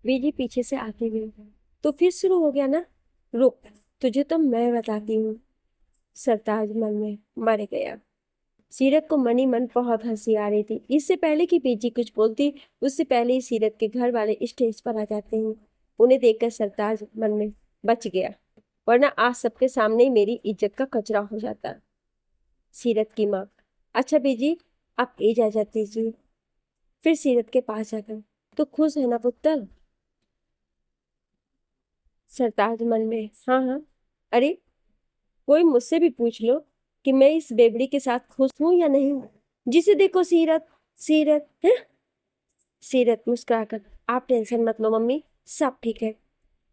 बीजी पीछे से आते हुए, तो फिर शुरू हो गया ना? रुक, तुझे तो मैं बताती हूँ। सरताज मन में मर गया। सीरत को मनी मन बहुत हंसी आ रही थी। इससे पहले कि बीजी कुछ बोलती, उससे पहले ही सीरत के घर वाले स्टेज पर आ जाते हैं। उन्हें देखकर सरताज मन में बच गया, वरना आज सबके सामने ही मेरी इज्जत का कचरा हो जाता। सीरत की माँ, अच्छा बीजी, आप इजाजत दीजिए। फिर सीरत के पास जाकर, तो खुश है ना पुत्र? सरताज मन में, हाँ हाँ। अरे, कोई मुझसे भी पूछ लो कि मैं इस बेबड़ी के साथ खुश हूं या नहीं। जिसे देखो सीरत, सीरत है। सीरत मुस्कुराकर, आप टेंशन मत लो मम्मी, सब ठीक है।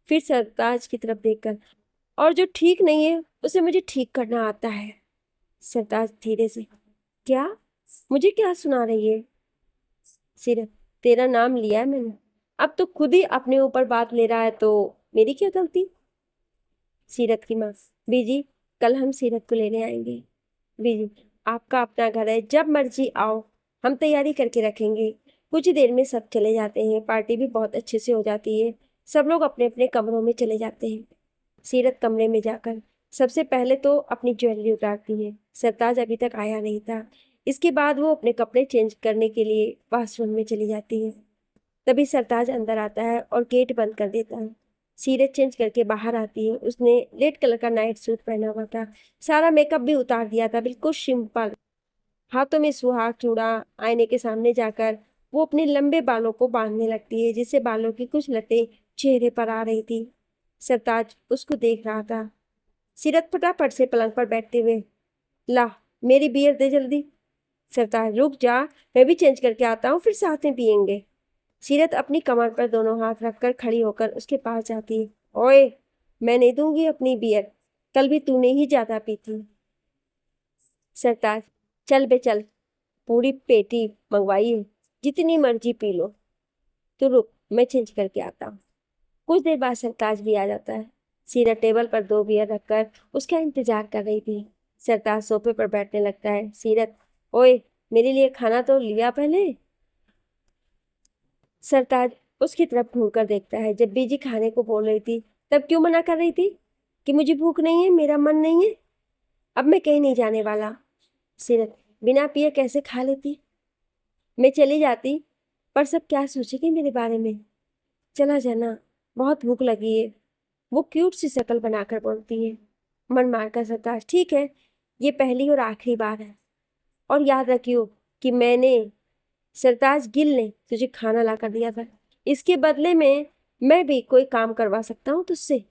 फिर सरताज की तरफ देखकर, और जो ठीक नहीं है उसे मुझे ठीक करना आता है। सरताज धीरे से, क्या? मुझे क्या सुना रही है? सीरत, तेरा नाम लिया है मैंने, अब तो खुद ही अपने ऊपर बात ले रहा है, तो मेरी क्या गलती? सीरत की माँ, बीजी, कल हम सीरत को लेने आएंगे। बीजी, आपका अपना घर है, जब मर्जी आओ, हम तैयारी करके रखेंगे। कुछ ही देर में सब चले जाते हैं, पार्टी भी बहुत अच्छे से हो जाती है। सब लोग अपने अपने कमरों में चले जाते हैं। सीरत कमरे में जाकर सबसे पहले तो अपनी ज्वेलरी उतारती है। सरताज अभी तक आया नहीं था। इसके बाद वो अपने कपड़े चेंज करने के लिए वॉशरूम में चली जाती है। तभी सरताज अंदर आता है और गेट बंद कर देता है। सीरत चेंज करके बाहर आती है। उसने रेड कलर का नाइट सूट पहना हुआ था, सारा मेकअप भी उतार दिया था, बिल्कुल सिंपल। हाथों में सुहाग चूड़ा। आईने के सामने जाकर वो अपने लंबे बालों को बांधने लगती है, जिससे बालों की कुछ लटें चेहरे पर आ रही थी। सरताज उसको देख रहा था। सीरत फटाफट से पलंग पर बैठते हुए, ला, मेरी बियर दे जल्दी। सरताज, रुक जा, मैं भी चेंज करके आता हूँ, फिर साथ में पियेंगे। सीरत अपनी कमर पर दोनों हाथ रखकर खड़ी होकर उसके पास जाती है। ओए, मैं नहीं दूंगी अपनी बियर, कल भी तूने ही ज्यादा पी थी। सरताज, चल बे चल, पूरी पेटी मंगवाई है, जितनी मर्जी पी लो। तो रुक, मैं चेंज करके आता हूँ। कुछ देर बाद सरताज भी आ जाता है। सीरत टेबल पर दो बियर रखकर उसका इंतजार कर रही थी। सरताज सोफे पर बैठने लगता है। सीरत, ओए, मेरे लिए खाना तो लिया पहले। सरताज उसकी तरफ घूर कर देखता है। जब बीजी खाने को बोल रही थी, तब क्यों मना कर रही थी कि मुझे भूख नहीं है, मेरा मन नहीं है? अब मैं कहीं नहीं जाने वाला। सीरत, बिना पिए कैसे खा लेती? मैं चली जाती, पर सब क्या सोचेगी मेरे बारे में? चला जाना, बहुत भूख लगी है। वो क्यूट सी शक्ल बनाकर बोलती है। मन मारकर सरताज, ठीक है, ये पहली और आखिरी बार है, और याद रखियो कि मैंने, सरताज गिल ने तुझे खाना ला कर दिया था। इसके बदले में मैं भी कोई काम करवा सकता हूँ तुझसे।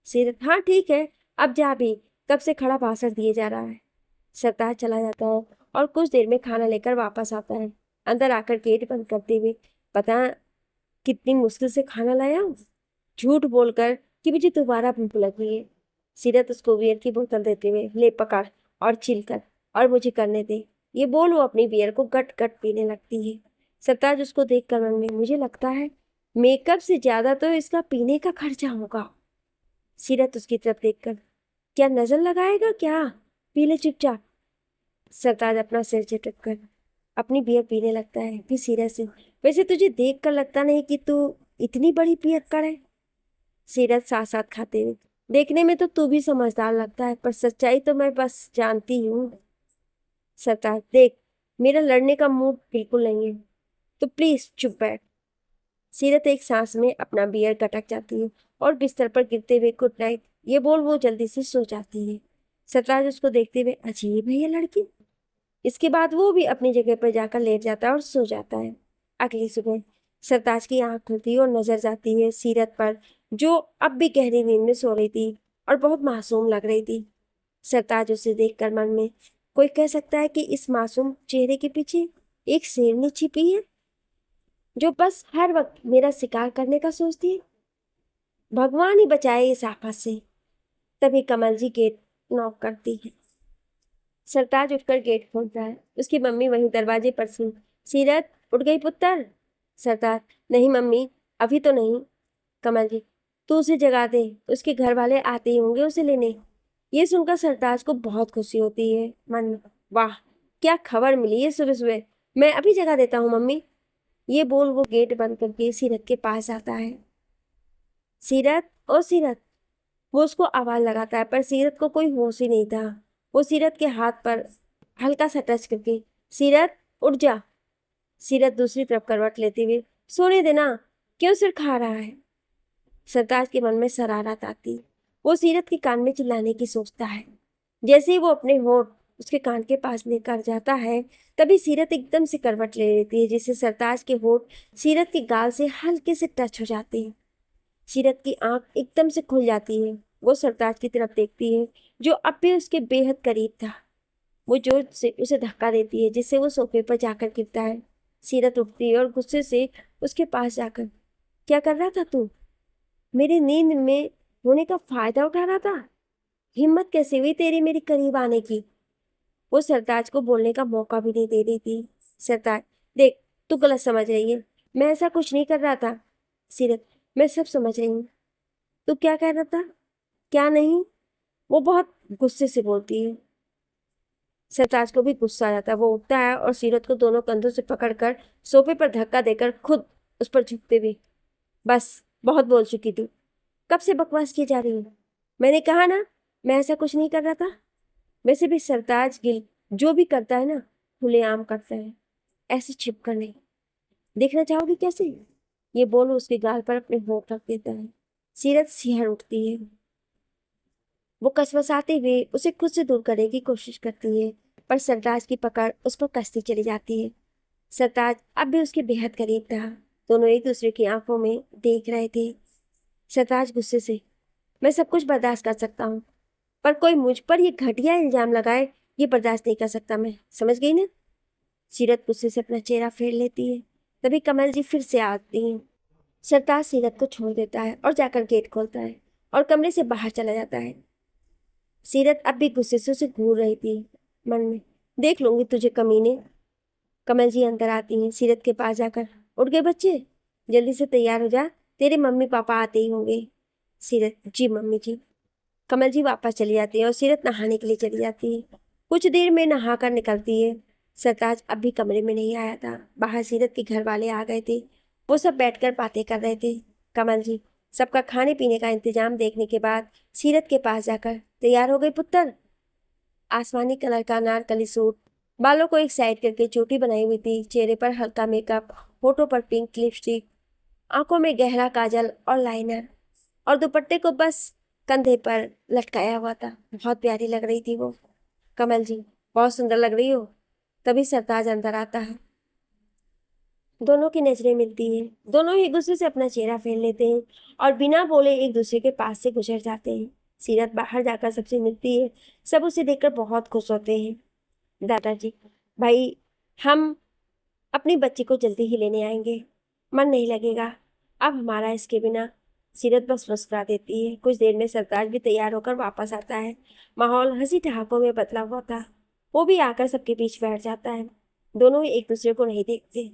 सीरत, हाँ ठीक है, अब जा भी, कब से खड़ा भाषण दिए जा रहा है। सरताज चला जाता है और कुछ देर में खाना लेकर वापस आता है। अंदर आकर गेट बंद करते हुए, पता कितनी मुश्किल से खाना लाया हूँ, झूठ बोलकर कि मुझे दोबारा भूख लगी है। सीरत उसको बियर की बोतल देते हुए, ले पकड़ और चिल कर, और मुझे करने दे। ये बोल वो अपनी बियर को गट गट पीने लगती है। सरताज उसको देखकर मन में, मुझे लगता है मेकअप से ज्यादा तो इसका पीने का खर्चा होगा। सीरत उसकी तरफ देखकर, क्या नजर लगाएगा क्या? पी ले चुपचाप। सरताज अपना सिर झटक कर अपनी बियर पीने लगता है। फिर सीरत से, वैसे तुझे देख कर लगता नहीं कि तू इतनी बड़ी पियक्कड़ है। सीरत साथ साथ खाते हुए, देखने में तो तू भी समझदार लगता है, पर सच्चाई तो मैं बस जानती हूँ। सरताज, देख, मेरा लड़ने का मूड बिल्कुल नहीं है, तो प्लीज चुप बैठ। सीरत एक सांस में अपना बियर गटक जाती है और बिस्तर पर गिरते हुए गुड नाइट ये बोल वो जल्दी से सो जाती है। सरताज उसको देखते हुए, अजीब है ये लड़की। इसके बाद वो भी अपनी जगह पर जाकर लेट जाता है और सो जाता है। अगली सुबह सरताज की आंख खुलती है और नजर जाती है सीरत पर, जो अब भी गहरी नींद में सो रही थी और बहुत मासूम लग रही थी। सरताज उसे देखकर मन में, कोई कह सकता है कि इस मासूम चेहरे के पीछे एक शेरनी छिपी है, जो बस हर वक्त मेरा शिकार करने का सोचती है। भगवान ही बचाए इस आफत से। तभी कमल जी गेट नॉक करती है। सरताज उठकर गेट खोलता है। उसकी मम्मी वहीं दरवाजे पर सी, सीरत, उठ गई पुत्र? सरताज, नहीं मम्मी, अभी तो नहीं। कमल जी, तू उसे जगा दे, उसके घर वाले आते ही होंगे उसे लेने। ये सुनकर सरताज को बहुत खुशी होती है। मन, वाह, क्या खबर मिली है सुबह सुबह, मैं अभी जगा देता हूँ मम्मी। ये बोल वो गेट बंद करके सीरत के पास आता है। सीरत, ओ सीरत। वो उसको आवाज लगाता है पर सीरत को कोई होश ही नहीं था। वो सीरत के हाथ पर हल्का सा टच करके, सीरत उठ जा। सीरत दूसरी तरफ करवट लेते हुए, सोने देना, क्यों सिर खा रहा है। सरताज के मन में शरारत आती। वो सीरत के कान में चिल्लाने की सोचता है। जैसे ही वो अपने होठ उसके कान के पास लेकर जाता है, तभी सीरत एकदम से करवट ले लेती है, जिससे सरताज के होठ सीरत के गाल से हल्के से टच हो जाते हैं। सीरत की आंख एकदम से खुल जाती है। वो सरताज की तरफ देखती है, जो अब भी उसके बेहद करीब था। वो जोर से उसे धक्का देती है, जिससे वो सोफे पर जाकर गिरता है। सीरत उठती है और गुस्से से उसके पास जाकर, क्या कर रहा था तू? मेरी नींद में होने का फायदा उठा रहा था? हिम्मत कैसे हुई तेरी मेरे करीब आने की? वो सरताज को बोलने का मौका भी नहीं दे रही थी। सरताज, देख, तू गलत समझ रही है, मैं ऐसा कुछ नहीं कर रहा था। सीरत, मैं सब समझ रही हूँ। तू क्या कह रहा था? क्या नहीं? वो बहुत गुस्से से बोलती है। सरताज को भी गुस्सा आ जाता है। वो उठता है और सीरत को दोनों कंधों से पकड़कर सोफे पर धक्का देकर खुद उस पर झुकते हुए, बस, बहुत बोल चुकी तू। कब से बकवास की जा रही है? मैंने कहा ना, मैं ऐसा कुछ नहीं कर रहा था। वैसे भी सरताज गिल जो भी करता है ना, खुलेआम करता है, ऐसे छिप कर नहीं। देखना चाहोगी कैसे? ये बोल उसके गाल पर अपने होंठ रख देता है। सीरत सिहर उठती है। वो कसवसाते हुए उसे खुद से दूर करने की कोशिश करती है, पर सरताज की पकड़ उस पर कसती चली जाती है। सरताज अब भी उसके बेहद करीब था। दोनों एक दूसरे की आंखों में देख रहे थे। सरताज गुस्से से, मैं सब कुछ बर्दाश्त कर सकता हूँ, पर कोई मुझ पर ये घटिया इल्जाम लगाए, ये बर्दाश्त नहीं कर सकता मैं, समझ गई ना? सीरत गुस्से से अपना चेहरा फेर लेती है। तभी कमल जी फिर से आती हैं। सरताज सीरत को छोड़ देता है और जाकर गेट खोलता है और कमरे से बाहर चला जाता है। सीरत अब भी गुस्से से उसे घूर रही थी, मन में, देख लूंगी तुझे कमीने। कमल जी अंदर आती हैं। सीरत के पास जाकर, उठ गए बच्चे, जल्दी से तैयार हो जा, तेरे मम्मी पापा आते ही होंगे। सीरत, जी मम्मी जी। कमल जी वापस चली जाती है और सीरत नहाने के लिए चली जाती है। कुछ देर में नहा कर निकलती है। सरताज अब भी कमरे में नहीं आया था। बाहर सीरत के घर वाले आ गए थे। वो सब बैठकर बातें कर रहे थे। कमल जी सबका खाने पीने का इंतजाम देखने के बाद सीरत के पास जाकर, तैयार हो गई पुत्र? आसमानी कलर का अनारकली सूट, बालों को एक साइड करके चोटी बनाई हुई थी, चेहरे पर हल्का मेकअप, होठों पर पिंक लिपस्टिक, आंखों में गहरा काजल और लाइनर, और दुपट्टे को बस कंधे पर लटकाया हुआ था। बहुत प्यारी लग रही थी वो। कमल जी, बहुत सुंदर लग रही हो। तभी सरताज अंदर आता है। दोनों की नजरें मिलती हैं। दोनों ही गुस्से से अपना चेहरा फेर लेते हैं और बिना बोले एक दूसरे के पास से गुजर जाते हैं। सीरत बाहर जाकर सबसे मिलती है। सब उसे देखकर बहुत खुश होते हैं। दादाजी, भाई, हम अपनी बच्ची को जल्दी ही लेने आएंगे, मन नहीं लगेगा अब हमारा इसके बिना। सीरत बस मुस्कुरा देती है। कुछ देर में सरताज भी तैयार होकर वापस आता है। माहौल हंसी ठहाकों में बदला हुआ था। वो भी आकर सबके बीच बैठ जाता है। दोनों ही एक दूसरे को नहीं देखते।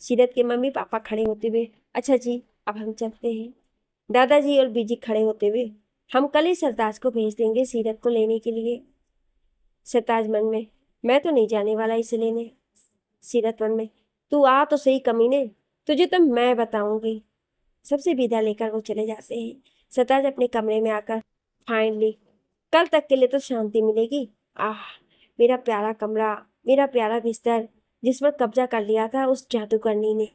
सीरत के मम्मी पापा खड़े होते हुए, अच्छा जी, अब हम चलते हैं। दादाजी और बीजी खड़े होते हुए, हम कल ही सरताज को भेज देंगे सीरत को लेने के लिए। सरताज मन में, मैं तो नहीं जाने वाला इसे लेने। सीरत मन में, तू आ तो सही कमीने, तुझे तो मैं बताऊंगी। सबसे विदा लेकर वो चले जाते हैं। सरताज अपने कमरे में आकर, फाइनली कल तक के लिए तो शांति मिलेगी। आह, मेरा प्यारा कमरा, मेरा प्यारा बिस्तर, जिस पर कब्जा कर लिया था उस जादूगरनी ने।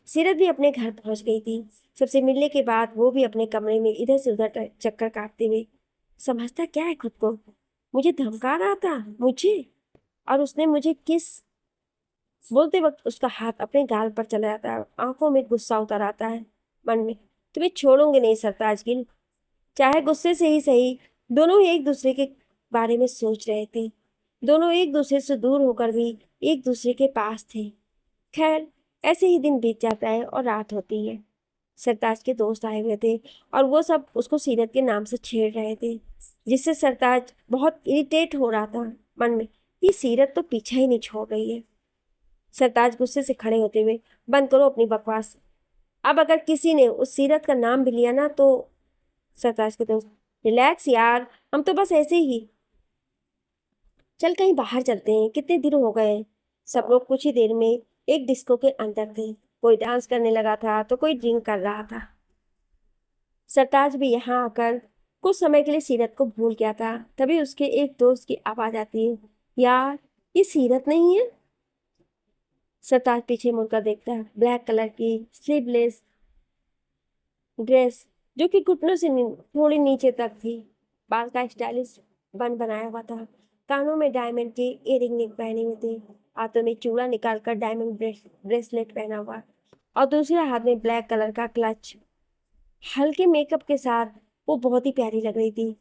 सीरत भी अपने घर पहुंच गई थी। सबसे मिलने के बाद वो भी अपने कमरे में इधर से उधर चक्कर काटते हुए, समझता क्या है खुद को, मुझे धमका रहा था, मुझे, और उसने मुझे किस। बोलते वक्त उसका हाथ अपने गाल पर चला जाता है। आंखों में गुस्सा उतर आता है। मन में, तुम्हें छोड़ूंगी नहीं सरताज गिल। चाहे गुस्से से ही सही, दोनों ही एक दूसरे के बारे में सोच रहे थे। दोनों एक दूसरे से दूर होकर भी एक दूसरे के पास थे। खैर, ऐसे ही दिन बीत जाता है और रात होती है। सरताज के दोस्त आए हुए थे और वो सब उसको सीरत के नाम से छेड़ रहे थे, जिससे सरताज बहुत इरिटेट हो रहा था। मन में, ये सीरत तो पीछा ही नहीं छोड़ रही है। सरताज गुस्से से खड़े होते हुए, बंद करो अपनी बकवास। अब अगर किसी ने उस सीरत का नाम भी लिया ना तो। सरताज के दोस्त, रिलैक्स यार, हम तो बस ऐसे ही, चल कहीं बाहर चलते हैं, कितने दिन हो गए। सब लोग कुछ ही देर में एक डिस्को के अंदर थे। कोई डांस करने लगा था तो कोई ड्रिंक कर रहा था। सरताज भी यहाँ आकर कुछ समय के लिए सीरत को भूल गया था। तभी उसके एक दोस्त की आवाज आती है, यार ये सीरत नहीं है? सरताज पीछे मुड़कर देखता है। ब्लैक कलर की स्लीवलेस ड्रेस जो कि घुटनों से थोड़ी नीचे तक थी। बाल का स्टाइलिश बन बनाया हुआ था। कानों में डायमंड के इयररिंग पहने हुए थे। हाथों में चूड़ा निकालकर डायमंड ब्रेसलेट पहना हुआ और दूसरे हाथ में ब्लैक कलर का क्लच। हल्के मेकअप के साथ वो बहुत ही प्यारी लग रही थी।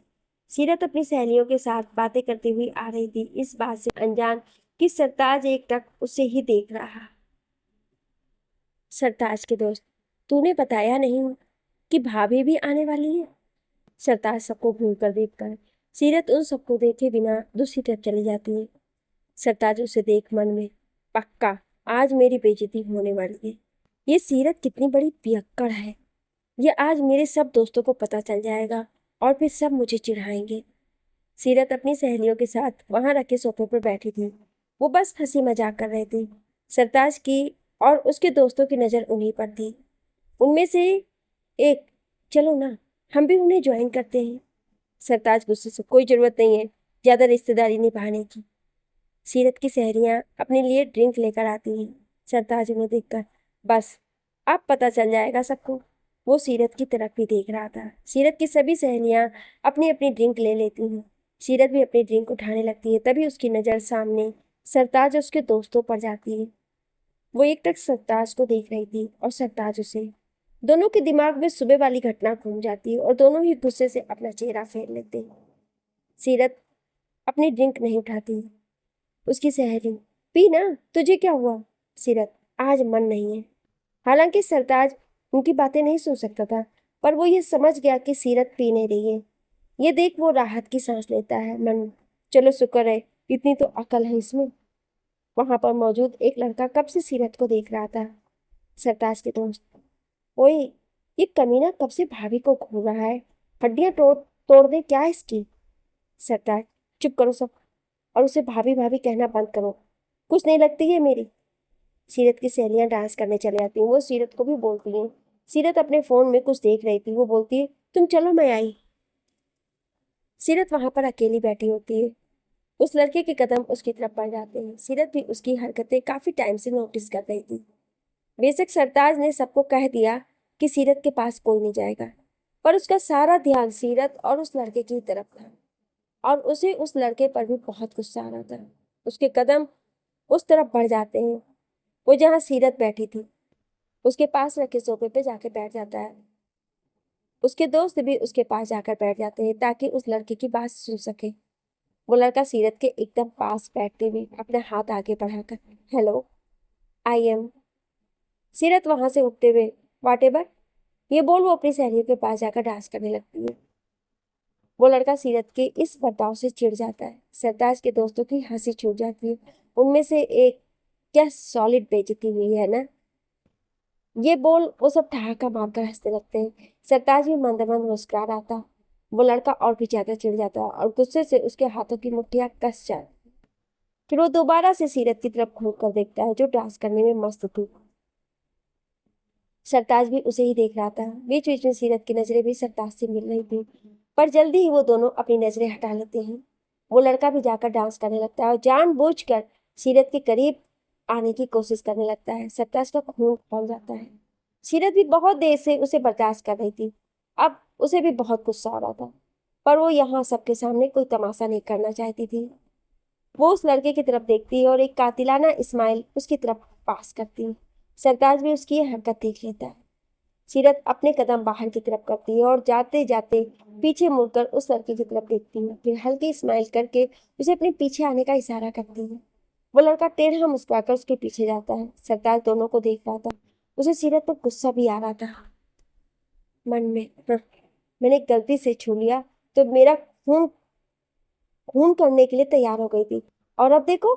सीरत अपनी सहेलियों के साथ बातें करती हुई आ रही थी, इस बात से अनजान कि सरताज एक टक उसे ही देख रहा। सरताज के दोस्त, तूने बताया नहीं कि भाभी भी आने वाली है? सरताज सबको घूर कर देखकर सीरत उन सबको देखे बिना दूसरी तरफ चली जाती है। सरताज उसे देख मन में, पक्का आज मेरी बेइज्जती होने वाली है। ये सीरत कितनी बड़ी पियक्कड़ है। ये आज मेरे सब दोस्तों को पता चल जाएगा और फिर सब मुझे चिढ़ाएंगे। सीरत अपनी सहेलियों के साथ वहां रखे सोफे पर बैठी थी। वो बस हंसी मजाक कर रहे थे। सरताज की और उसके दोस्तों की नज़र उन्हीं पर थी। उनमें से एक, चलो ना हम भी उन्हें ज्वाइन करते हैं। सरताज गुस्से से, कोई ज़रूरत नहीं है ज़्यादा रिश्तेदारी निभाने की। सीरत की सहेलियां अपने लिए ड्रिंक लेकर आती हैं। सरताज उन्हें देखकर, बस अब पता चल जाएगा सबको। वो सीरत की तरफ भी देख रहा था। सीरत की सभी सहेलियां अपनी अपनी ड्रिंक ले लेती हैं। सीरत भी अपनी ड्रिंक उठाने लगती है। तभी उसकी नज़र सामने सरताज और उसके दोस्तों पर जाती है। वो एक टक सरताज को देख रही थी और सरताज उसे। दोनों के दिमाग में सुबह वाली घटना घूम जाती है और दोनों ही गुस्से से अपना चेहरा फेर लेते हैं। सीरत अपनी ड्रिंक नहीं उठाती। उसकी सहेली, पी ना, तुझे क्या हुआ? सीरत, आज मन नहीं है। हालांकि सरताज उनकी बातें नहीं सुन सकता था, पर वो ये समझ गया कि सीरत पी नहीं रही है। ये देख वो राहत की सांस लेता है। मन, चलो शुक्र है इतनी तो अकल है इसमें। वहां पर मौजूद एक लड़का कब से सीरत को देख रहा था। सरताज के दोस्त, ओए ये कमीना कब से भाभी को घूर रहा है? हड्डियां तोड़ तोड़ दे क्या इसकी? सरताज, चुप करो सब और उसे भाभी भाभी कहना बंद करो। कुछ नहीं लगती है मेरी। सीरत की सहेलियां डांस करने चले जाती हैं। वो सीरत को भी बोलती हैं। सीरत अपने फोन में कुछ देख रही थी। वो बोलती है, तुम चलो मैं आई। सीरत वहां पर अकेली बैठी होती है। उस लड़के के कदम उसकी तरफ बढ़ जाते हैं। सीरत भी उसकी हरकतें काफी टाइम से नोटिस कर रही थी। बेशक सरताज ने सबको कह दिया कि सीरत के पास कोई नहीं जाएगा, पर उसका सारा ध्यान सीरत और उस लड़के की तरफ था और उसे उस लड़के पर भी बहुत गुस्सा आ रहा था। उसके कदम उस तरफ बढ़ जाते हैं। वो जहाँ सीरत बैठी थी उसके पास रखे सोफे पे जाके बैठ जाता है। उसके दोस्त भी उसके पास जाकर बैठ जाते हैं ताकि उस लड़के की बात सुन सके। वो लड़का सीरत के एकदम पास बैठते हुए अपना हाथ आगे बढ़ाकर, हेलो, आई एम। सीरत वहां से उठते हुए, वाट एवर, ये बोल वो अपनी सहेलियों के पास जाकर डांस करने लगती है। वो लड़का सीरत के इस बर्ताव से चिढ़ जाता है। सरताज के दोस्तों की हंसी छूट जाती है। उनमें से एक, क्या सॉलिड बेइज्जती हुई है ना? ये बोल वो सब ठहाका मारकर हंसने लगते हैं। सरताज भी मंद मंद मुस्कुरा रहा था। वो लड़का और भी ज्यादा चिढ़ जाता है और गुस्से से उसके हाथों की मुट्ठियां कस जाती। फिर वो दोबारा से सीरत की तरफ घूर कर देखता है जो डांस करने में मस्त थी। सरताज भी उसे ही देख रहा था। बीच बीच में सीरत की नजरें भी सरताज से मिल रही थी, पर जल्दी ही वो दोनों अपनी नजरें हटा लेते हैं। वो लड़का भी जाकर डांस करने लगता है और जानबूझकर सीरत के करीब आने की कोशिश करने लगता है। सरताज का खून खौल जाता है। सीरत भी बहुत देर से उसे बर्दाश्त कर रही थी। अब उसे भी बहुत गुस्सा आ रहा था, पर वो यहाँ सबके सामने कोई तमाशा नहीं करना चाहती थी। वो उस लड़के की तरफ देखती है और एक कातिलाना स्माइल उसकी तरफ पास करती है। सरताज भी उसकी यह हरकत देख लेता है। सीरत अपने कदम बाहर की तरफ करती है और जाते जाते पीछे मुड़कर उस लड़के की तरफ देखती है। फिर हल्की स्माइल करके उसे अपने पीछे आने का इशारा करती है। वो लड़का टेढ़ा मुस्कुराकर उसके पीछे जाता है। सरताज दोनों को देख रहा था। उसे सीरत पर गुस्सा भी आ रहा था। मन में, हाँ, मैंने गलती से छू लिया तो मेरा खून खून करने के लिए तैयार हो गई थी, और अब देखो,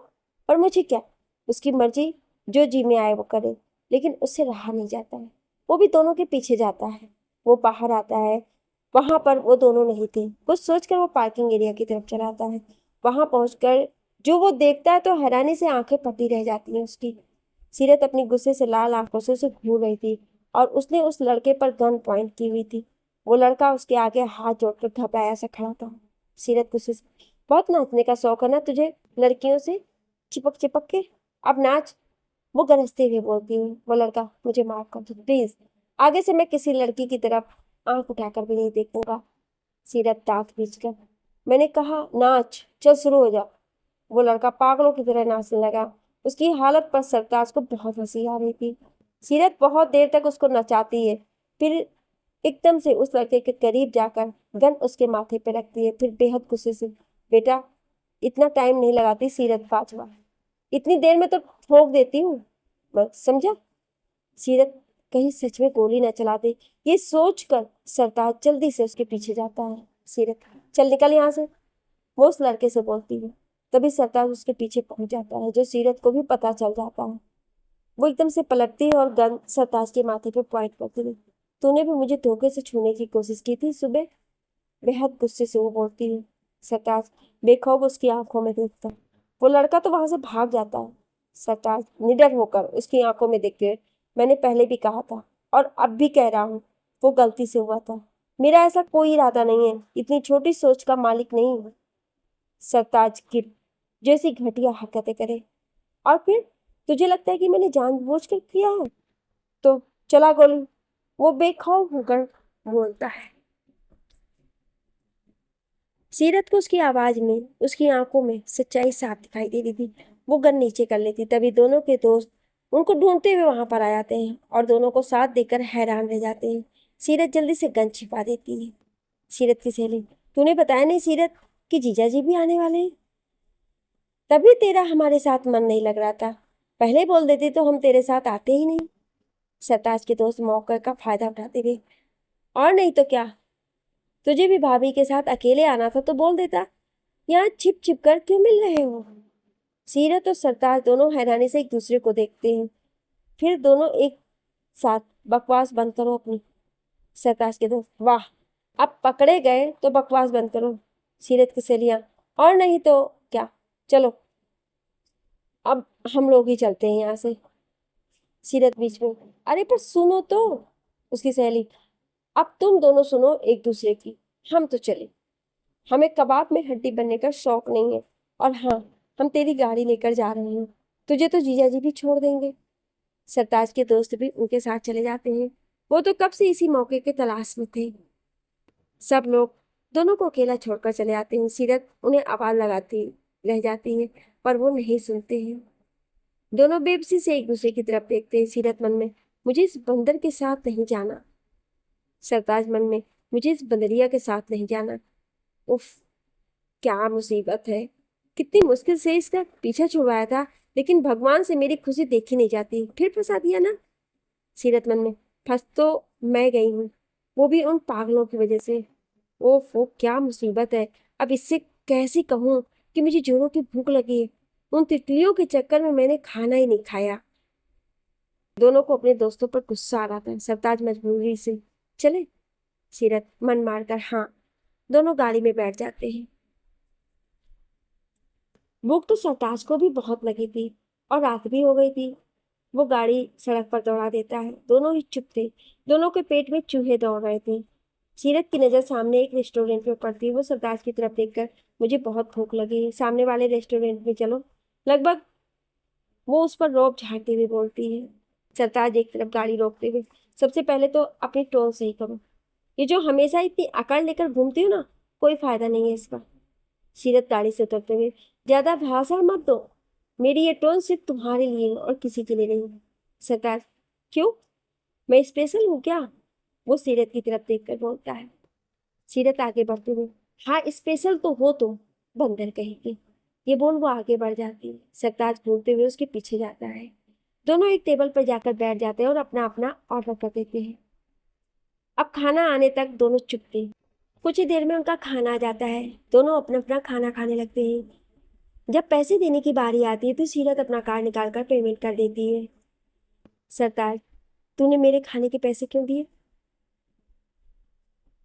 और मुझे क्या, उसकी मर्जी, जो जी में आए वो करे। लेकिन उससे रहा नहीं जाता है। वो भी दोनों के पीछे जाता है। वो बाहर आता है। वहां पर वो दोनों नहीं थे। कुछ सोचकर वो पार्किंग एरिया की तरफ चला आता है। वहां पहुंचकर जो वो देखता है तो हैरानी से आंखें फटी रह जाती हैं उसकी। सीरत अपनी गुस्से से लाल आंखों से उसे घूर रही थी और उसने उस लड़के पर गन पॉइंट की हुई थी। वो लड़का उसके आगे हाथ जोड़कर घबराया सा खड़ा था। सीरत गुस्से से, बहुत नाचने का शौक है ना तुझे लड़कियों से, चिपक चिपक के, अब नाच। वो गरजते हुए बोलती है। वो लड़का, मुझे माफ कर दो प्लीज, आगे से मैं किसी लड़की की तरफ आंख उठाकर भी नहीं देखूंगा। सीरत दांत पीचकर, मैंने कहा नाच, चल शुरू हो जा। वो लड़का पागलों की तरह नाचने लगा। उसकी हालत पर सरताज को बहुत हंसी आ रही थी। सीरत बहुत देर तक उसको नचाती है, फिर एकदम से उस लड़के के करीब जाकर गन उसके माथे पे रखती है, फिर बेहद गुस्से से, बेटा इतना टाइम नहीं लगाती सीरत बाजवा, इतनी देर में तो ठोक देती हूँ, बस समझा। सीरत कहीं सच में गोली न चला दे, ये सोचकर सरताज जल्दी से उसके पीछे जाता है। सीरत, चल निकल यहाँ से, वो उस लड़के से बोलती है। तभी सरताज उसके पीछे पहुंच जाता है, जो सीरत को भी पता चल जाता है। वो एकदम से पलटती है और गन सरताज के माथे पे पॉइंट करती है। तूने भी मुझे धोखे से छूने की कोशिश की थी सुबह, बेहद गुस्से से वो बोलती है। सरताज बेखौफ उसकी आंखों में देखता है। वो लड़का तो वहां से भाग जाता है। सरताज निडर होकर उसकी आंखों में देखते हुए, मैंने पहले भी कहा था और अब भी कह रहा हूँ, वो गलती से हुआ था, मेरा ऐसा कोई इरादा नहीं है, इतनी छोटी सोच का मालिक नहीं हूँ। सरताज की जैसी घटिया हरकतें करे, और फिर तुझे लगता है कि मैंने जानबूझकर किया है, तो चला गोली, वो बेखौफ होकर बोलता है। सीरत को उसकी आवाज में, उसकी आंखों में सच्चाई साफ दिखाई दे रही थी। वो गन नीचे कर लेती, तभी दोनों के दोस्त उनको ढूंढते हुए वहां पर आ जाते हैं और दोनों को साथ देकर हैरान रह जाते हैं। सीरत जल्दी से गन छिपा देती है। सीरत की सहेली, तूने बताया नहीं सीरत कि जीजाजी भी आने वाले हैं, तभी तेरा हमारे साथ मन नहीं लग रहा था, पहले बोल देती तो हम तेरे साथ आते ही नहीं। सरताज के दोस्त मौके का फायदा उठाते हुए, और नहीं तो क्या, तुझे भी भाभी के साथ अकेले आना था तो बोल देता, यहाँ छिप छिप कर क्यों मिल रहे हो। सीरत और सरताज दोनों हैरानी से एक दूसरे को देखते हैं, फिर दोनों एक साथ, बकवास बंद करो अपनी। सरताज के दोस्त, वाह, अब पकड़े गए तो बकवास बंद करो। सीरत की सहेलियां, और नहीं तो क्या, चलो अब हम लोग ही चलते हैं यहाँ से। सीरत बीच में, अरे पर सुनो तो। उसकी सहेली, अब तुम दोनों सुनो एक दूसरे की, हम तो चले, हमें कबाब में हड्डी बनने का शौक नहीं है, और हाँ, हम तेरी गाड़ी लेकर जा रहे हैं, तुझे तो जीजाजी भी छोड़ देंगे। सरताज के दोस्त भी उनके साथ चले जाते हैं। वो तो कब से इसी मौके के तलाश में थे। सब लोग दोनों को अकेला छोड़कर चले आते हैं। सीरत उन्हें आवाज लगाती रह जाती है, पर वो नहीं सुनते हैं। दोनों बेबसी से एक दूसरे की तरफ देखते हैं। सीरत मन में, मुझे इस बंदर के साथ नहीं जाना। सरताज मन में, मुझे इस बंदरिया के साथ नहीं जाना। उफ, क्या मुसीबत है, कितनी मुश्किल से इसका पीछा छुड़वाया था, लेकिन भगवान से मेरी खुशी देखी नहीं जाती, फिर फंसा दिया ना। सीरत मन में, फंस तो मैं गई हूँ, वो भी उन पागलों की वजह से। ओफो, क्या मुसीबत है, अब इससे कैसे कहूँ कि मुझे जोरों की भूख लगी है, उन तितलियों के चक्कर में मैंने खाना ही नहीं खाया। दोनों को अपने दोस्तों पर गुस्सा आ रहा था। सरताज मजबूरी से, चले। सीरत मन मारकर हाँ। दोनों गाड़ी में बैठ जाते हैं। भूख तो सरताज को भी बहुत लगी थी और रात भी हो गई थी। वो गाड़ी सड़क पर दौड़ा देता है। दोनों ही चुप थे, दोनों के पेट में चूहे दौड़ रहे थे। सीरत की नजर सामने एक रेस्टोरेंट में पड़ती है। वो सरताज की तरफ देखकर, मुझे बहुत भूख लगी है, सामने वाले रेस्टोरेंट में चलो, लगभग वो उस पर रौब झाड़ते हुए बोलती है। सरताज एक तरफ गाड़ी रोकते हुए, सबसे पहले तो अपनी टोन सही करो, ये जो हमेशा इतनी अकड़ लेकर घूमती हो ना, कोई फायदा नहीं है इसका। सीरत गाड़ी से उतरते हुए, ज्यादा भाषण मत दो, मेरी ये टोन सिर्फ तुम्हारे लिए है और किसी के लिए नहीं। सरताज, क्यों, मैं स्पेशल हूँ क्या। वो सीरत की तरफ देखकर बोलता है। सीरत आगे बढ़ते हुए, हाँ स्पेशल तो हो तुम, बंदर कहेगी। ये बोल वो आगे बढ़ जाती है। सरताज घूमते हुए उसके पीछे जाता है। दोनों एक टेबल पर जाकर बैठ जाते हैं और अपना अपना ऑर्डर कर देते हैं। अब खाना आने तक दोनों चुप थे। कुछ ही देर में उनका खाना आ जाता है। दोनों अपना अपना खाना खाने लगते हैं। जब पैसे देने की बारी आती है तो सीरत अपना कार्ड निकाल कर पेमेंट कर देती है। सरताज, तूने मेरे खाने के पैसे क्यों दिए।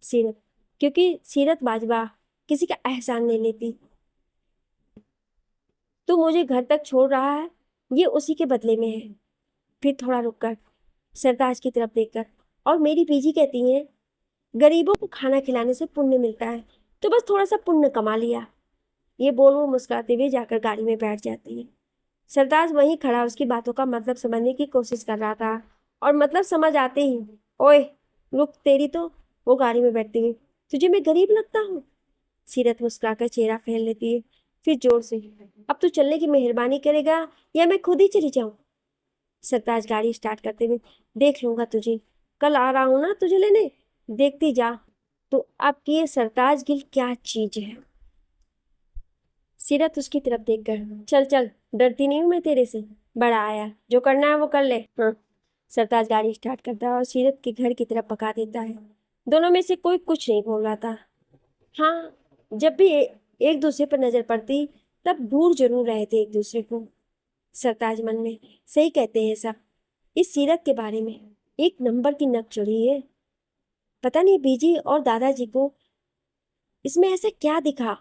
सीरत, क्योंकि सीरत बाजवा किसी का एहसान नहीं लेती। तू मुझे घर तक छोड़ रहा है, ये उसी के बदले में है। फिर थोड़ा रुककर सरताज की तरफ देखकर, और मेरी बीजी कहती हैं गरीबों को खाना खिलाने से पुण्य मिलता है, तो बस थोड़ा सा पुण्य कमा लिया। ये बोल वो मुस्कुराते हुए जाकर गाड़ी में बैठ जाती है। सरताज वहीं खड़ा उसकी बातों का मतलब समझने की कोशिश कर रहा था, और मतलब समझ आते ही, ओए रुक तेरी तो, वो गाड़ी में बैठती हुई, तुझे मैं गरीब लगता हूँ? सीरत मुस्कुराकर चेहरा फेर लेती है, फिर जोर से, अब तू चलने की मेहरबानी करेगा या मैं खुद ही चली जाऊं? सरताज गाड़ी स्टार्ट करते हुए, देख लूंगा तुझे, कल आ रहा हूं ना तुझे लेने, देखती जा तो आपकी ये सरताज गिल क्या चीज है। सीरत उसकी तरफ देखकर, चल चल, डरती नहीं हूं मैं तेरे से, बड़ा आया, जो करना है वो कर ले। हाँ। सरताज गाड़ी स्टार्ट करता है और सीरत के घर की तरफ भगा देता है। दोनों में से कोई कुछ नहीं बोल रहा था। हाँ, जब भी एक दूसरे पर नजर पड़ती तब दूर जरूर रहे थे एक दूसरे को। सरताज मन में, सही कहते हैं सब, इस सीरत के बारे में एक नंबर की नक चढ़ी है। पता नहीं बीजी और दादाजी को इसमें ऐसा क्या दिखा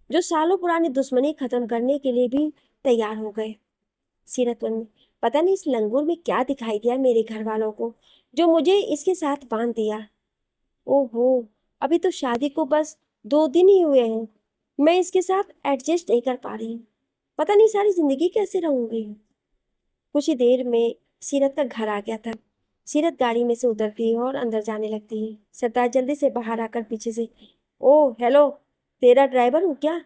जो सालों पुरानी दुश्मनी खत्म करने के लिए भी तैयार हो गए। सीरत मन में, पता नहीं इस लंगूर में क्या दिखाई दिया मेरे घर वालों को जो मुझे इसके साथ बांध दिया। ओहो, अभी तो शादी को बस 2 दिन ही हुए हैं, मैं इसके साथ एडजस्ट नहीं कर पा रही। पता नहीं सारी जिंदगी कैसे रहूंगी। कुछ ही देर में सीरत का घर आ गया था। सीरत गाड़ी में से उतरती है और अंदर जाने लगती है। सरताज जल्दी से बाहर आकर पीछे से, ओ हेलो, तेरा ड्राइवर हूँ क्या?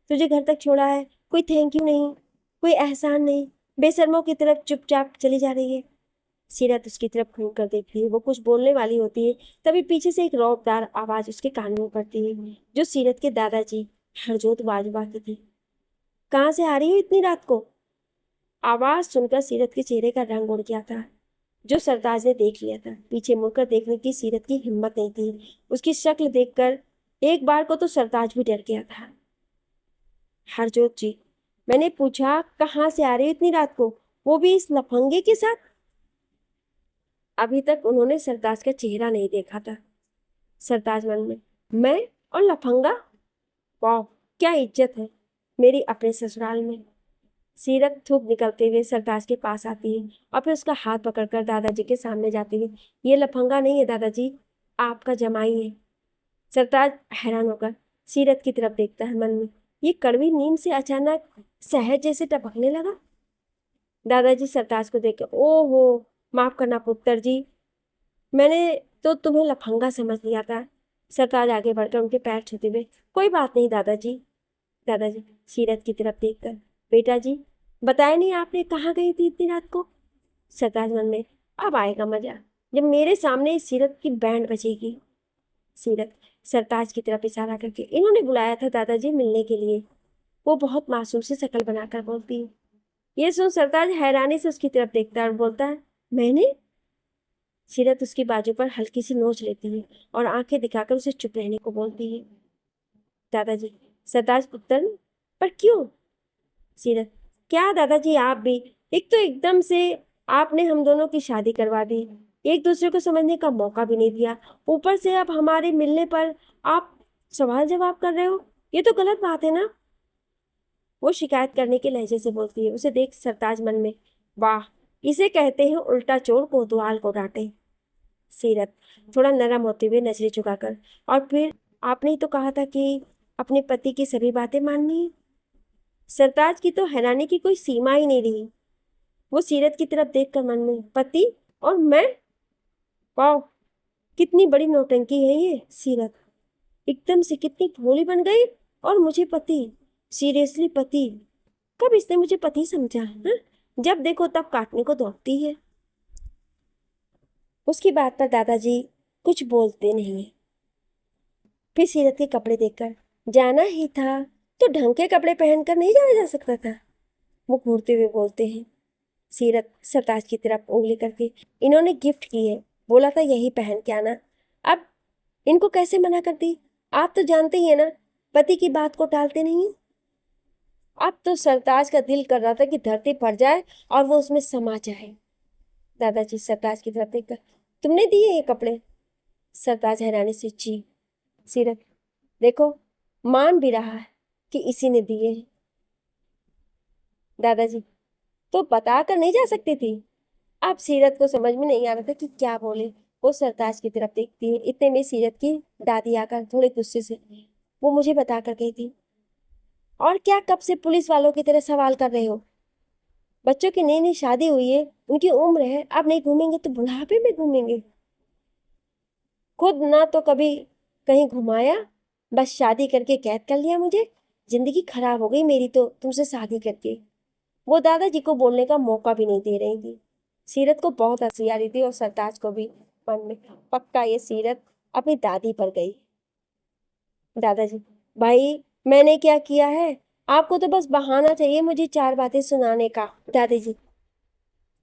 तुझे घर तक छोड़ा है, कोई थैंक यू नहीं, कोई एहसान नहीं, बेशर्मों की तरफ चुपचाप चली जा रही है। सीरत उसकी तरफ घूम कर देखती है, वो कुछ बोलने वाली होती है, तभी पीछे से एक रौबदार आवाज उसके कान में पड़ती है, जो सीरत के दादाजी हरजोत वाजवा की थी। कहाँ से आ रही हो इतनी रात को? आवाज सुनकर सीरत के चेहरे का रंग उड़ गया था, जो सरताज ने देख लिया था। पीछे मुड़कर देखने की सीरत की हिम्मत नहीं थी। उसकी शक्ल देखकर एक बार को तो सरताज भी डर गया था। हरजोत जी, मैंने पूछा कहाँ से आ रही हो इतनी रात को, वो भी इस लफंगे के साथ? अभी तक उन्होंने सरताज का चेहरा नहीं देखा था। सरताज मन में, मैं और लफंगा? वाह, क्या इज्जत है मेरी अपने ससुराल में। सीरत थूक निकलते हुए सरताज के पास आती है और फिर उसका हाथ पकड़कर दादाजी के सामने जाती है। ये लफंगा नहीं है दादाजी, आपका जमाई है। सरताज हैरान होकर सीरत की तरफ देखता है, मन में ये कड़वी नींद से अचानक शहद जैसे टपकने लगा। दादाजी सरताज को देखकर, ओहो, माफ करना पुत्र जी, मैंने तो तुम्हें लफंगा समझ लिया था। सरताज आगे बढ़कर उनके पैर छूते हुए, कोई बात नहीं दादाजी। दादाजी सीरत की तरफ देखकर, बेटा जी, बताया नहीं आपने कहाँ गई थी इतनी रात को? सरताज मन में, अब आएगा मजा जब मेरे सामने इस सीरत की बैंड बजेगी। सीरत सरताज की तरफ इशारा करके, इन्होंने बुलाया था दादाजी मिलने के लिए। वो बहुत मासूम सी शक्ल बनाकर बोलती है। ये सुन सरताज हैरानी से उसकी तरफ देखता है और बोलता है, मैंने? सीरत उसकी बाजू पर हल्की सी नोच लेती है और आंखें दिखाकर उसे चुप रहने को बोलती है। दादाजी, सरताज पुत्र, पर क्यों? सीरत, क्या दादाजी आप भी, एक तो एकदम से आपने हम दोनों की शादी करवा दी, एक दूसरे को समझने का मौका भी नहीं दिया, ऊपर से अब हमारे मिलने पर आप सवाल जवाब कर रहे हो, ये तो गलत बात है ना? वो शिकायत करने के लहजे से बोलती है। उसे देख सरताज मन में, वाह, इसे कहते हैं उल्टा चोर कोतवाल को डांटे। सीरत थोड़ा नरम होते हुए नजरें झुकाकर, और फिर आपने ही तो कहा था कि अपने पति की सभी बातें माननी है। सरताज की तो हैरानी की कोई सीमा ही नहीं रही। वो सीरत की तरफ देखकर मन में, पति और मैं? वाह, कितनी बड़ी नौटंकी है ये सीरत, एकदम से कितनी भोली बन गई। और मुझे पति, सीरियसली पति? कब इसने मुझे पति समझा है? जब देखो तब काटने को दौड़ती है। उसकी बात पर दादाजी कुछ बोलते नहीं। फिर सीरत के कपड़े देखकर, जाना ही था तो ढंग के कपड़े पहनकर नहीं जाया जा सकता था? वो घूरते हुए बोलते हैं। सीरत सरताज की तरफ उंगली करके, इन्होंने गिफ्ट की है, बोला था यही पहन के आना, अब इनको कैसे मना कर दी? आप तो जानते ही है ना, पति की बात को टालते नहीं है। अब तो सरताज का दिल कर रहा था कि धरती फट जाए और वो उसमें समा जाए। दादाजी सरताज की तरफ देखकर, तुमने दिए ये कपड़े? सरताज हैरानी से, जी। सीरत, देखो, मान भी रहा है कि इसी ने दिए हैं। दादाजी, तो बता कर नहीं जा सकती थी? अब सीरत को समझ में नहीं आ रहा था कि क्या बोले। वो सरताज की तरफ देखती है, इतने में सीरत की दादी आकर थोड़े गुस्से से वो मुझे बता कर गई थी, और क्या कब से पुलिस वालों की तरह सवाल कर रहे हो? बच्चों की नई नई शादी हुई है, उनकी उम्र है, अब नहीं घूमेंगे तो बुढ़ापे में घूमेंगे। खुद ना तो कभी कहीं घुमाया, बस शादी करके कैद कर लिया मुझे। जिंदगी खराब हो गई मेरी तो तुमसे शादी करके। वो दादाजी को बोलने का मौका भी नहीं दे रही थी। सीरत को बहुत हंसी आ रही थी और सरताज को भी मन में, पक्का ये सीरत अपनी दादी पर गई। दादाजी, भाई मैंने क्या किया है? आपको तो बस बहाना चाहिए मुझे चार बातें सुनाने का। दादाजी,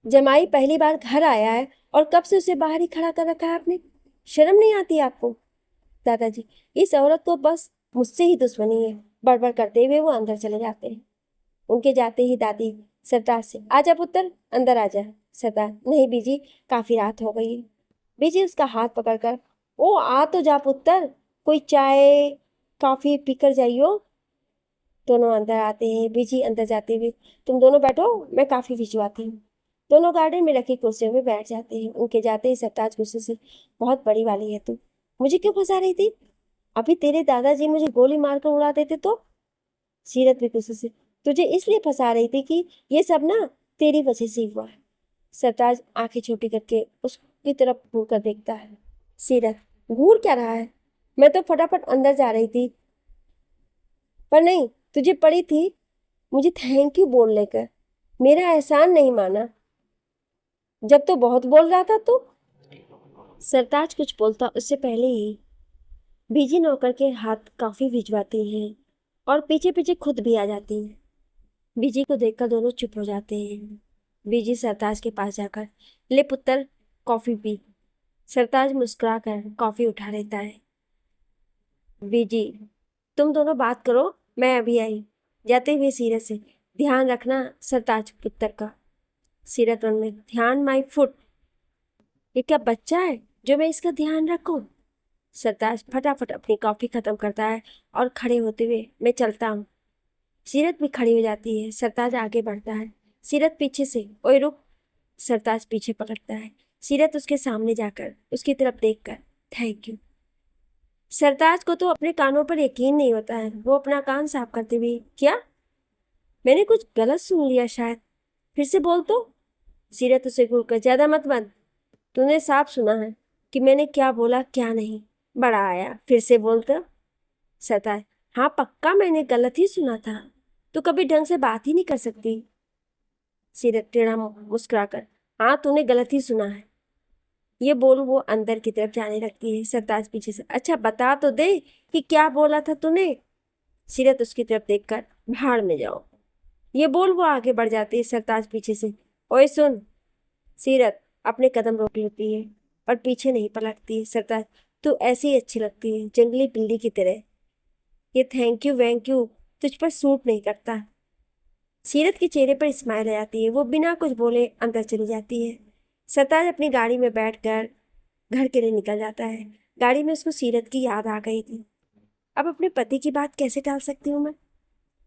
जमाई पहली बार घर आया है और कब से उसे बाहर ही खड़ा कर रखा है आपने? शर्म नहीं आती आपको? दादाजी, इस औरत को बस मुझसे ही दुश्मनी है। बड़बड़ करते हुए वो अंदर चले जाते हैं। उनके जाते ही दादी सरताज से, आजा पुत्र अंदर आजा। सरताज, नहीं बीजी, काफी रात हो गई है। बीजी उसका हाथ पकड़कर, ओ आ तो जा पुत्र, कोई चाय कॉफी पीकर जाइयो। दोनों अंदर आते हैं। बीजी अंदर जाते हुए, तुम दोनों बैठो, मैं काफी भिजवाती हूँ। दोनों गार्डन में रखी कुर्सियों में बैठ जाते हैं। उनके जाते ही सरताज गुस्से से, बहुत बड़ी वाली है तू, मुझे क्यों फंसा रही थी? अभी तेरे दादाजी मुझे गोली मारकर उड़ा देते तो? सीरत भी गुस्से से, तुझे इसलिए फंसा रही थी कि ये सब ना तेरी वजह से हुआ है। सरताज आंखें छोटी करके उसकी तरफ घूर कर देखता है। सीरत, घूर क्या रहा है? मैं तो फटाफट अंदर जा रही थी, पर नहीं, तुझे पड़ी थी मुझे थैंक यू बोलने का। मेरा एहसान नहीं माना, जब तो बहुत बोल रहा था तू। सरताज कुछ बोलता उससे पहले ही बीजी नौकर के हाथ काफी भिजवाती हैं और पीछे पीछे खुद भी आ जाती हैं। बीजी को देखकर दोनों चुप हो जाते हैं। बीजी सरताज के पास जाकर, ले पुत्र कॉफी पी। सरताज मुस्कुरा कर कॉफी उठा लेता है। बीजी, तुम दोनों बात करो, मैं अभी आई। जाते हुए सीरत से, ध्यान रखना सरताज पुत्र का। सीरत में, ध्यान माई फुट, ये क्या बच्चा है जो मैं इसका ध्यान रखूं? सरताज फटाफट अपनी कॉफी खत्म करता है और खड़े होते हुए, मैं चलता हूँ। सीरत भी खड़ी हो जाती है। सरताज आगे बढ़ता है। सीरत पीछे से, ओए रुक। सरताज पीछे पकड़ता है। सीरत उसके सामने जाकर उसकी तरफ देखकर, थैंक यू। सरताज को तो अपने कानों पर यकीन नहीं होता है। वो अपना कान साफ करते हुए, क्या? मैंने कुछ गलत सुन लिया शायद, फिर से बोल तो। सीरत उसे घूरकर, ज्यादा मत बन, तूने साफ सुना है कि मैंने क्या बोला क्या नहीं। बड़ा आया, फिर से बोल तो। सरताज, हाँ पक्का मैंने गलत ही सुना था, तू कभी ढंग से बात ही नहीं कर सकती। सीरत टेढ़ा मुस्कुराकर, हाँ तूने गलत ही सुना है। ये बोल वो अंदर की तरफ जाने लगती है। सरताज पीछे से, अच्छा बता तो दे कि क्या बोला था तूने। सीरत उसकी तरफ देखकर, भाड़ में जाओ। ये बोल वो आगे बढ़ जाती है। सरताज पीछे से, ओए सुन। सीरत अपने कदम रोक लेती है और पीछे नहीं पलटती है। सरताज, तू ऐसी ही अच्छी लगती है, जंगली बिल्ली की तरह। ये थैंक यू वैंक यू तुझ पर सूट नहीं करता। सीरत के चेहरे पर स्माइल आ जाती है। वो बिना कुछ बोले अंदर चली जाती है। सरताज अपनी गाड़ी में बैठकर घर के लिए निकल जाता है। गाड़ी में उसको सीरत की याद आ गई थी। अब अपने पति की बात कैसे टाल सकती हूँ मैं?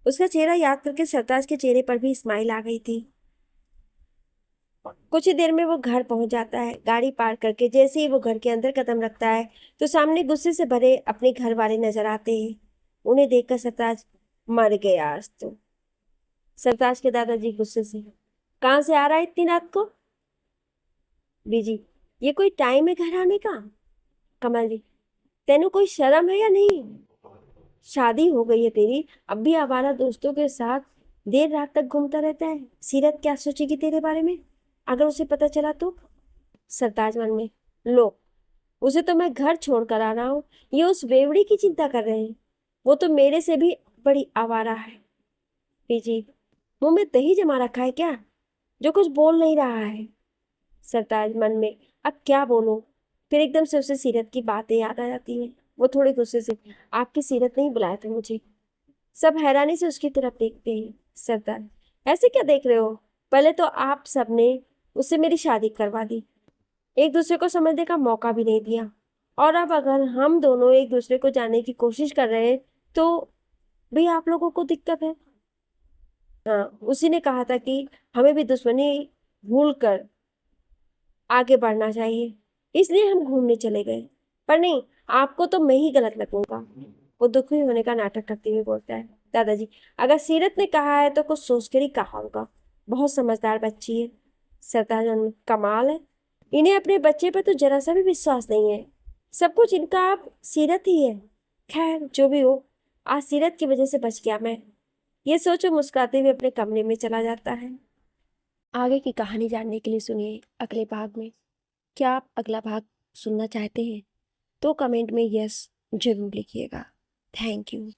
उसका चेहरा याद करके सरताज के चेहरे पर भी स्माइल आ गई थी। कुछ ही देर में वो घर पहुंच जाता है। गाड़ी पार्क करके जैसे ही वो घर के अंदर कदम रखता है तो सामने गुस्से से भरे अपने घर वाले नजर आते हैं। उन्हें देखकर सरताज, मर गए आज तो। सरताज के दादाजी गुस्से से, कहाँ से आ रहा है इतनी रात को? बीजी, ये कोई टाइम है घर आने का? कमल जी, तेनू कोई शर्म है या नहीं? शादी हो गई है तेरी, अब भी आवारा दोस्तों के साथ देर रात तक घूमता रहता है। सीरत क्या सोचेगी तेरे बारे में अगर उसे पता चला तो? सरताज मन में, लो, उसे तो मैं घर छोड़ कर आ रहा हूँ, ये उस बेवड़ी की चिंता कर रहे हैं। वो तो मेरे से भी बड़ी आवारा है। बीजी, मुंह में दही जमा रखा है क्या जो कुछ बोल नहीं रहा है? सरताज मन में, अब क्या बोलूं? फिर एकदम से उसे सीरत की बातें याद आ जाती हैं। वो थोड़ी गुस्से से, आपकी सीरत नहीं बुलाया था मुझे। सब हैरानी से उसकी तरफ देखते हैं। सरताज, ऐसे क्या देख रहे हो? पहले तो आप सबने उससे मेरी शादी करवा दी, एक दूसरे को समझने का मौका भी नहीं दिया, और अब अगर हम दोनों एक दूसरे को जानने की कोशिश कर रहे हैं तो भी आप लोगों को दिक्कत है। हाँ, उसी ने कहा था कि हमें भी दुश्मनी भूल कर आगे बढ़ना चाहिए, इसलिए हम घूमने चले गए। पर नहीं, आपको तो मैं ही गलत लगूंगा। वो दुखी होने का नाटक करते हुए बोलता है। दादाजी, अगर सीरत ने कहा है तो कुछ सोच कर ही कहा होगा, बहुत समझदार बच्ची है। सरताज, कमाल है, इन्हें अपने बच्चे पर तो जरा सा भी विश्वास नहीं है। सब कुछ इनका आप सीरत ही है। खैर जो भी हो, आज सीरत की वजह से बच गया मैं, ये सोचो मुस्कुराते हुए अपने कमरे में चला जाता है। आगे की कहानी जानने के लिए सुनिए अगले भाग में। क्या आप अगला भाग सुनना चाहते हैं तो कमेंट में यस जरूर लिखिएगा। Thank you.